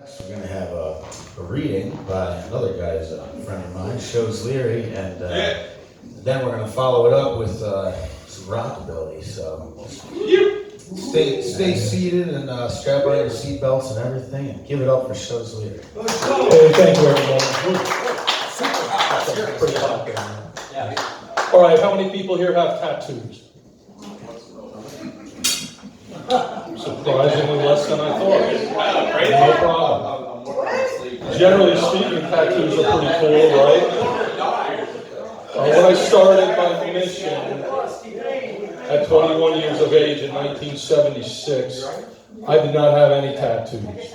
Next, we're going to have a reading by another guy's friend of mine, Shows Leary, and then we're going to follow it up with some rockabilly. So stay seated and strap on your seatbelts and everything, and give it up for Shows Leary. Hey, thank you, everyone. Pretty hot there, man. Yeah. All right, how many people here have tattoos? Surprisingly less than I thought. No problem. Generally speaking, tattoos are pretty cool, right? When I started my mission at 21 years of age in 1976, I did not have any tattoos.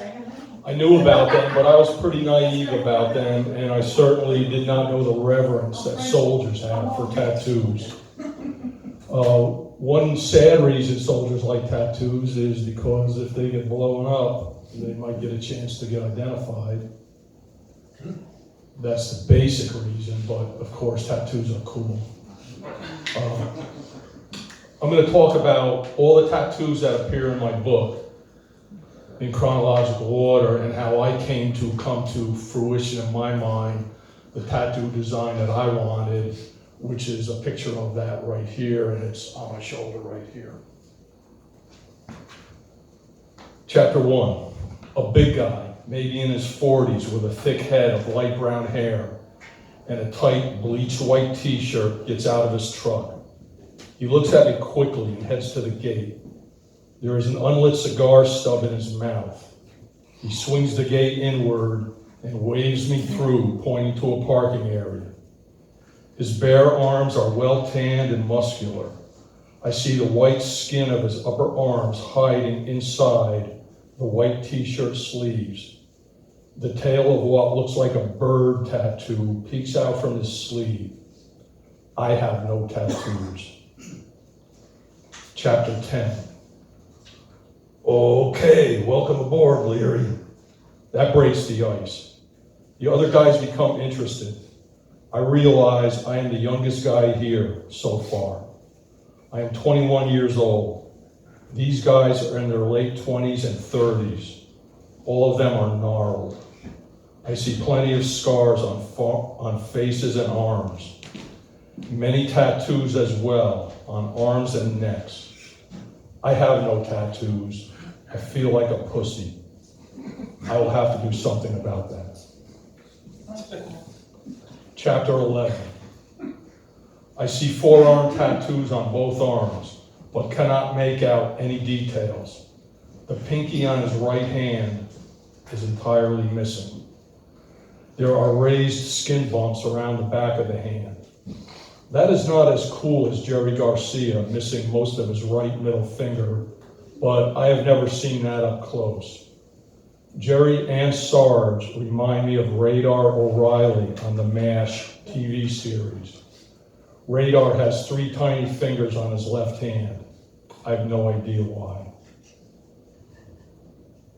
I knew about them, but I was pretty naive about them, and I certainly did not know the reverence that soldiers have for tattoos. One sad reason soldiers like tattoos is because if they get blown up, they might get a chance to get identified. That's the basic reason, but of course tattoos are cool. I'm going to talk about all the tattoos that appear in my book in chronological order and how I came to come to fruition in my mind the tattoo design that I wanted, which is a picture of that right here, and it's on my shoulder right here. Chapter 1, a big guy, maybe in his 40s, with a thick head of light brown hair and a tight bleached white t-shirt, gets out of his truck. He looks at me quickly and heads to the gate. There is an unlit cigar stub in his mouth. He swings the gate inward and waves me through, pointing to a parking area. His bare arms are well tanned and muscular. I see the white skin of his upper arms hiding inside the white t-shirt sleeves. The tail of what looks like a bird tattoo peeks out from his sleeve. I have no tattoos. Chapter 10. Okay, welcome aboard, Leary. That breaks the ice. The other guys become interested. I realize I am the youngest guy here so far. I am 21 years old. These guys are in their late 20s and 30s. All of them are gnarled. I see plenty of scars on faces and arms. Many tattoos as well, on arms and necks. I have no tattoos. I feel like a pussy. I will have to do something about that. Chapter 11. I see forearm tattoos on both arms, but cannot make out any details. The pinky on his right hand is entirely missing. There are raised skin bumps around the back of the hand. That is not as cool as Jerry Garcia missing most of his right middle finger, but I have never seen that up close. Jerry and Sarge remind me of Radar O'Reilly on the MASH TV series. Radar has 3 tiny fingers on his left hand. I have no idea why.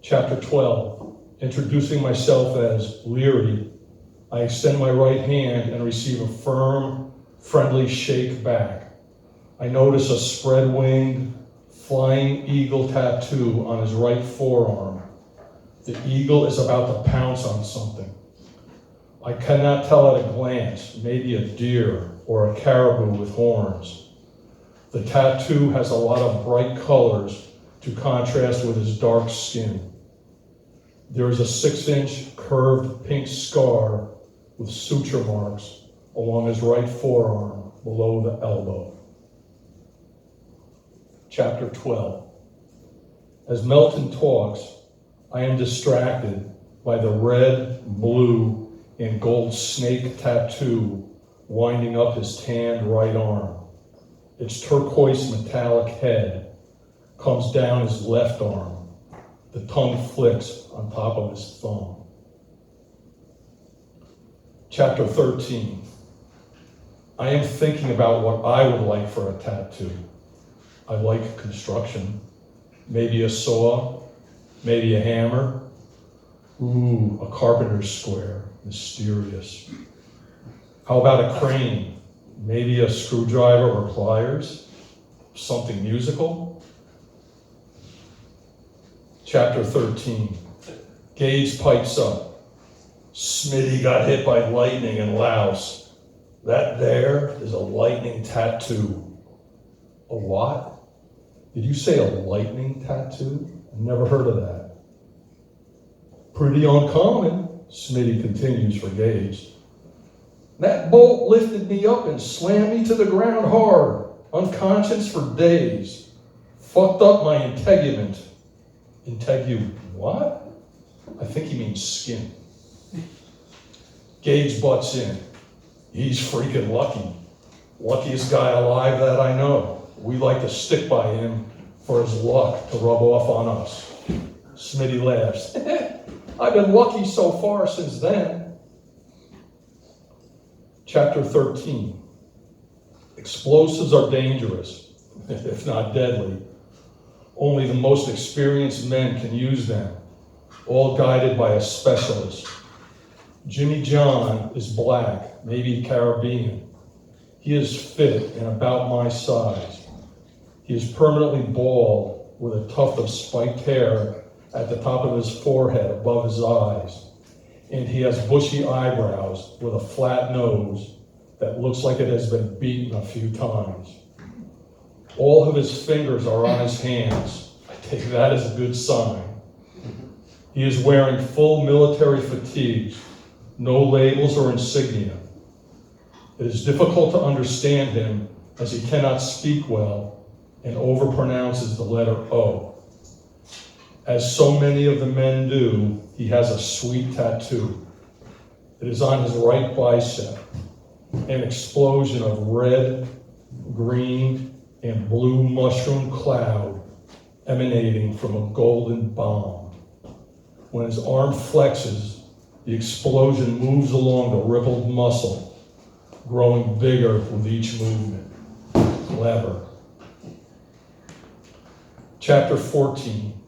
Chapter 12, introducing myself as Leary, I extend my right hand and receive a firm, friendly shake back. I notice a spread-winged, flying eagle tattoo on his right forearm. The eagle is about to pounce on something. I cannot tell at a glance, maybe a deer or a caribou with horns. The tattoo has a lot of bright colors to contrast with his dark skin. There is a 6-inch curved pink scar with suture marks along his right forearm below the elbow. Chapter 12. As Melton talks, I am distracted by the red, blue, and gold snake tattoo winding up his tanned right arm. Its turquoise metallic head comes down his left arm. The tongue flicks on top of his thumb. Chapter 13. I am thinking about what I would like for a tattoo. I like construction. Maybe a saw, maybe a hammer. Ooh, a carpenter's square, mysterious. How about a crane? Maybe a screwdriver or pliers? Something musical? Chapter 13. Gage pipes up. Smitty got hit by lightning in Laos. That there is a lightning tattoo. A what? Did you say a lightning tattoo? I've never heard of that. Pretty uncommon, Smitty continues for Gage. That bolt lifted me up and slammed me to the ground hard, unconscious for days. Fucked up my integument. What? I think he means skin. Gage butts in. He's freaking lucky. Luckiest guy alive that I know. We like to stick by him for his luck to rub off on us. Smitty laughs. I've been lucky so far since then. Chapter 13. Explosives are dangerous, if not deadly. Only the most experienced men can use them, all guided by a specialist. Jimmy John is black, maybe Caribbean. He is fit and about my size. He is permanently bald with a tuft of spiked hair at the top of his forehead above his eyes. And he has bushy eyebrows with a flat nose that looks like it has been beaten a few times. All of his fingers are on his hands. I take that as a good sign. He is wearing full military fatigues, no labels or insignia. It is difficult to understand him as he cannot speak well and overpronounces the letter O. As so many of the men do, he has a sweet tattoo. It is on his right bicep, an explosion of red, green, and blue mushroom cloud emanating from a golden bomb. When his arm flexes, the explosion moves along the rippled muscle, growing bigger with each movement. Clever. Chapter 14.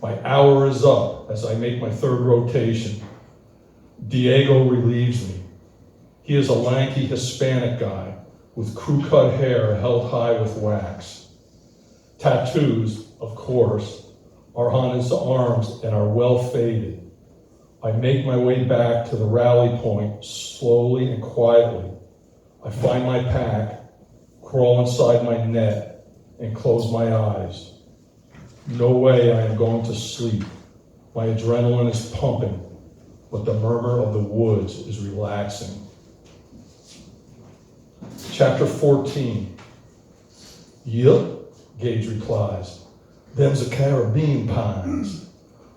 My hour is up as I make my third rotation. Diego relieves me. He is a lanky Hispanic guy with crew-cut hair held high with wax. Tattoos, of course, are on his arms and are well faded. I make my way back to the rally point slowly and quietly. I find my pack, crawl inside my net, and close my eyes. No way I am going to sleep. My adrenaline is pumping, but the murmur of the woods is relaxing. Chapter 14. Yup, Gage replies. Them's the Caribbean pines,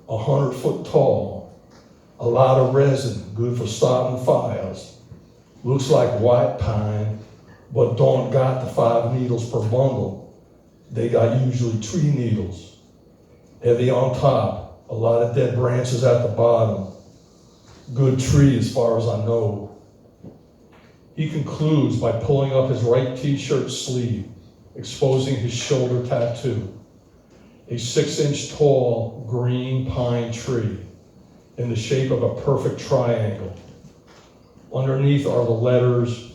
100 foot tall, a lot of resin, good for starting fires. Looks like white pine, but don't got the 5 needles per bundle. They got usually 3 needles. Heavy on top, a lot of dead branches at the bottom. Good tree as far as I know. He concludes by pulling up his right t-shirt sleeve, exposing his shoulder tattoo. A 6-inch tall green pine tree in the shape of a perfect triangle. Underneath are the letters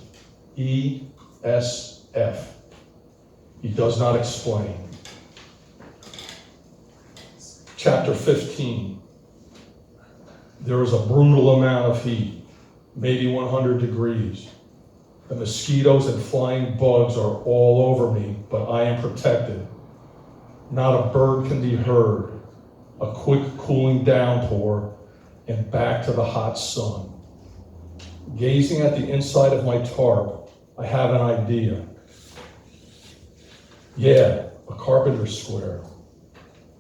E-S-F. He does not explain. Chapter 15. There is a brutal amount of heat, maybe 100 degrees. The mosquitoes and flying bugs are all over me, but I am protected. Not a bird can be heard. A quick cooling downpour, and back to the hot sun. Gazing at the inside of my tarp, I have an idea. Yeah, a carpenter's square,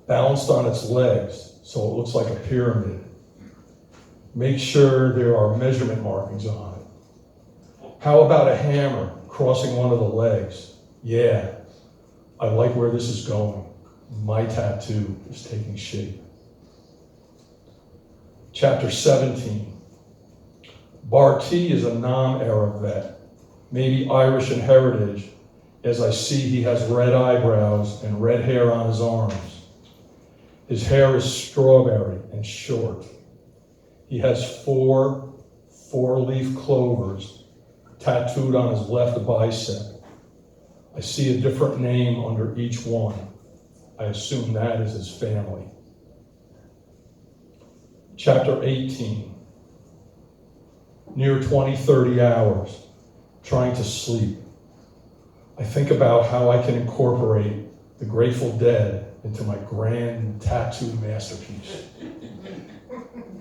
balanced on its legs so it looks like a pyramid. Make sure there are measurement markings on it. How about a hammer crossing one of the legs? Yeah, I like where this is going. My tattoo is taking shape. Chapter 17. Barty is a non-Arab vet, maybe Irish in heritage, as I see he has red eyebrows and red hair on his arms. His hair is strawberry and short. He has 4 4-leaf clovers tattooed on his left bicep. I see a different name under each one. I assume that is his family. Chapter 18. Near 20, 30 hours, trying to sleep. I think about how I can incorporate the Grateful Dead into my grand tattoo masterpiece.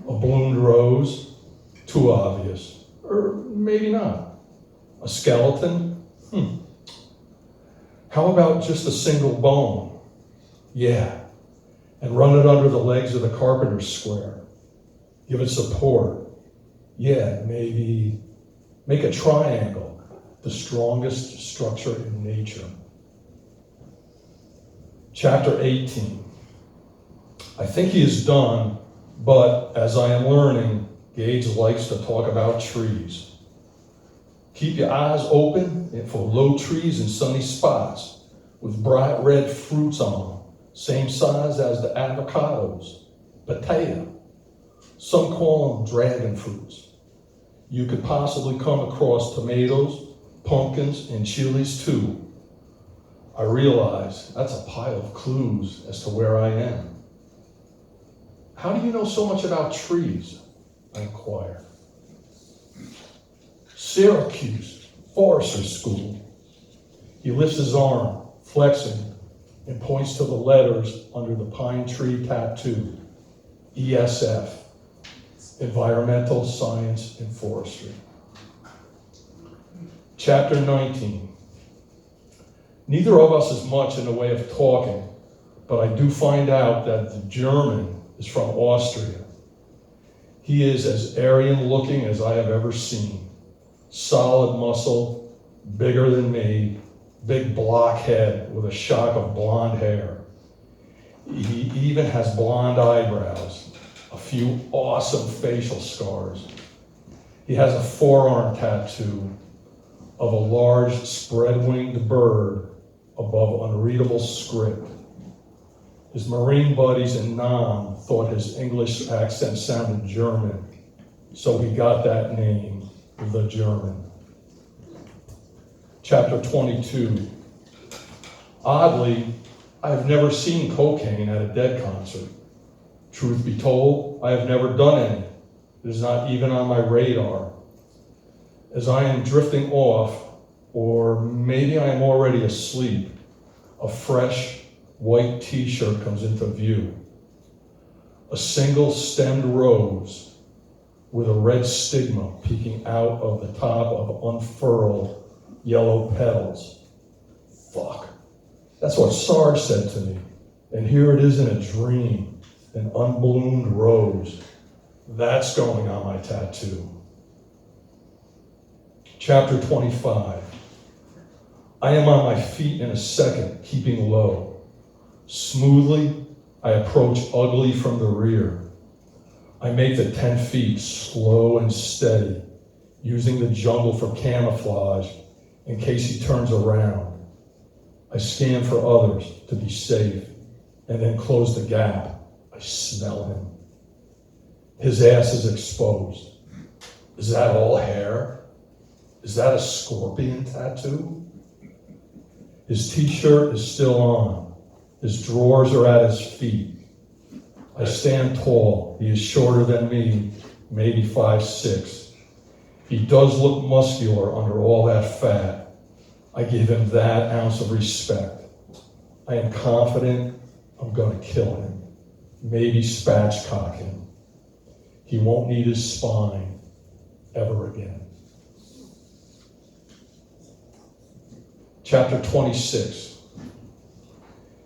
A bloomed rose, too obvious, or maybe not. A skeleton? How about just a single bone? Yeah, and run it under the legs of the carpenter's square. Give it support. Yeah, maybe make a triangle, the strongest structure in nature. Chapter 18. I think he is done, but as I am learning, Gage likes to talk about trees. Keep your eyes open for low trees in sunny spots with bright red fruits on them, same size as the avocados, potato. Some call them dragon fruits. You could possibly come across tomatoes, pumpkins, and chilies too. I realize that's a pile of clues as to where I am. How do you know so much about trees? I inquire. Syracuse, Forester's School. He lifts his arm, flexing, and points to the letters under the pine tree tattoo. ESF, Environmental Science and Forestry. Chapter 19. Neither of us is much in the way of talking, but I do find out that the German is from Austria. He is as Aryan looking as I have ever seen. Solid muscle, bigger than me, big block head with a shock of blonde hair. He even has blonde eyebrows, a few awesome facial scars. He has a forearm tattoo of a large spread-winged bird above unreadable script. His Marine buddies in Nam thought his English accent sounded German, so he got that name, the German. Chapter 22. Oddly, I have never seen cocaine at a Dead concert. Truth be told, I have never done any. It is not even on my radar. As I am drifting off, or maybe I am already asleep, a fresh white t-shirt comes into view. A single stemmed rose with a red stigma peeking out of the top of unfurled yellow petals. Fuck. That's what Sarge said to me. And here it is in a dream, an unbloomed rose. That's going on my tattoo. Chapter 25. I am on my feet in a second, keeping low. Smoothly, I approach Ugly from the rear. I make the 10 feet slow and steady, using the jungle for camouflage in case he turns around. I scan for others to be safe, and then close the gap. I smell him. His ass is exposed. Is that all hair? Is that a scorpion tattoo? His t-shirt is still on. His drawers are at his feet. I stand tall. He is shorter than me, maybe 5'6". He does look muscular under all that fat. I give him that ounce of respect. I am confident I'm going to kill him. Maybe spatchcock him. He won't need his spine ever again. Chapter 26.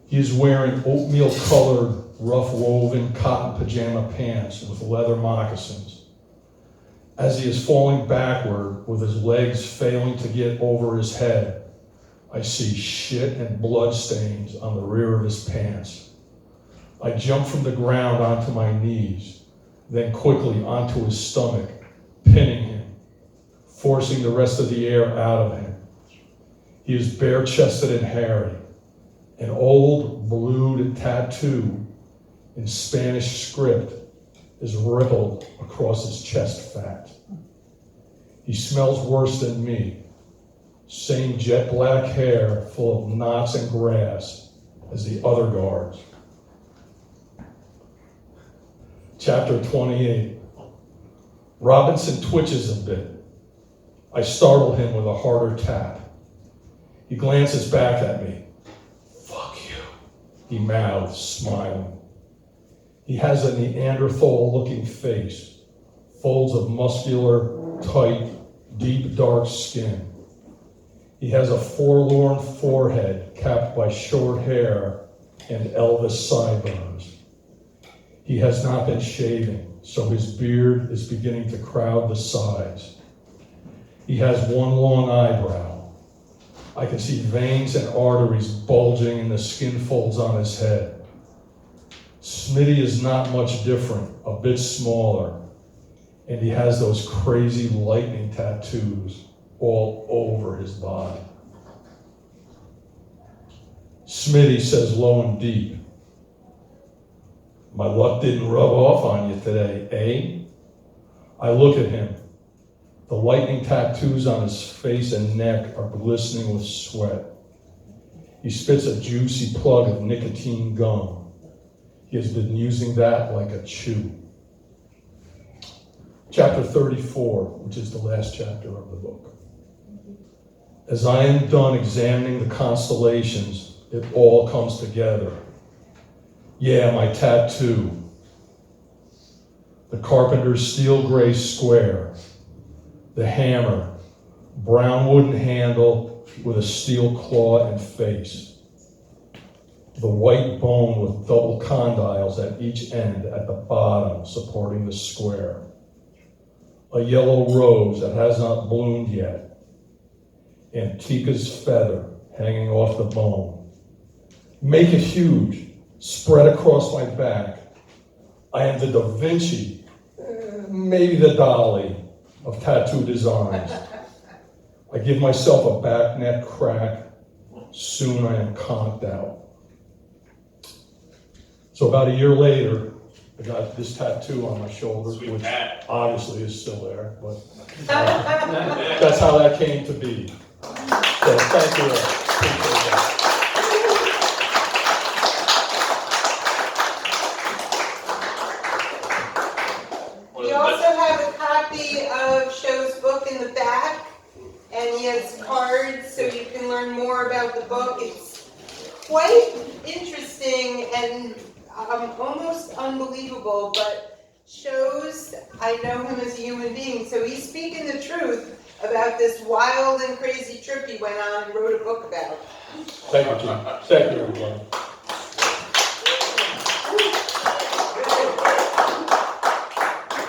He is wearing oatmeal-colored, rough-woven cotton pajama pants with leather moccasins. As he is falling backward with his legs failing to get over his head, I see shit and blood stains on the rear of his pants. I jump from the ground onto my knees, then quickly onto his stomach, pinning him, forcing the rest of the air out of him. He is bare-chested and hairy. An old blued tattoo in Spanish script is rippled across his chest fat. He smells worse than me. Same jet black hair full of knots and grass as the other guards. Chapter 28. Robinson twitches a bit. I startle him with a harder tap. He glances back at me. "Fuck you," he mouths, smiling. He has a Neanderthal-looking face, folds of muscular, tight, deep dark skin. He has a forlorn forehead capped by short hair and Elvis sideburns. He has not been shaving, so his beard is beginning to crowd the sides. He has one long eyebrow. I can see veins and arteries bulging in the skin folds on his head. Smitty is not much different, a bit smaller, and he has those crazy lightning tattoos all over his body. Smitty says low and deep, "My luck didn't rub off on you today, eh?" I look at him. The lightning tattoos on his face and neck are glistening with sweat. He spits a juicy plug of nicotine gum. He has been using that like a chew. Chapter 34, which is the last chapter of the book. As I am done examining the constellations, it all comes together. Yeah, my tattoo. The carpenter's steel gray square. The hammer, brown wooden handle with a steel claw and face. The white bone with double condyles at each end at the bottom supporting the square. A yellow rose that has not bloomed yet. Antiqua's feather hanging off the bone. Make it huge, spread across my back. I am the Da Vinci, maybe the Dali of tattoo designs. I give myself a back neck crack. Soon I am conked out. So about a year later, I got this tattoo on my shoulder, Sweet which cat. obviously is still there, but that's how that came to be. So thank you. Appreciate that. We also have a copy of Show's book in the back, and he has cards so you can learn more about the book. It's quite interesting and almost unbelievable, but shows I know him as a human being, so he's speaking the truth about this wild and crazy trip he went on and wrote a book about. Thank you, Jim. Thank you, everybody.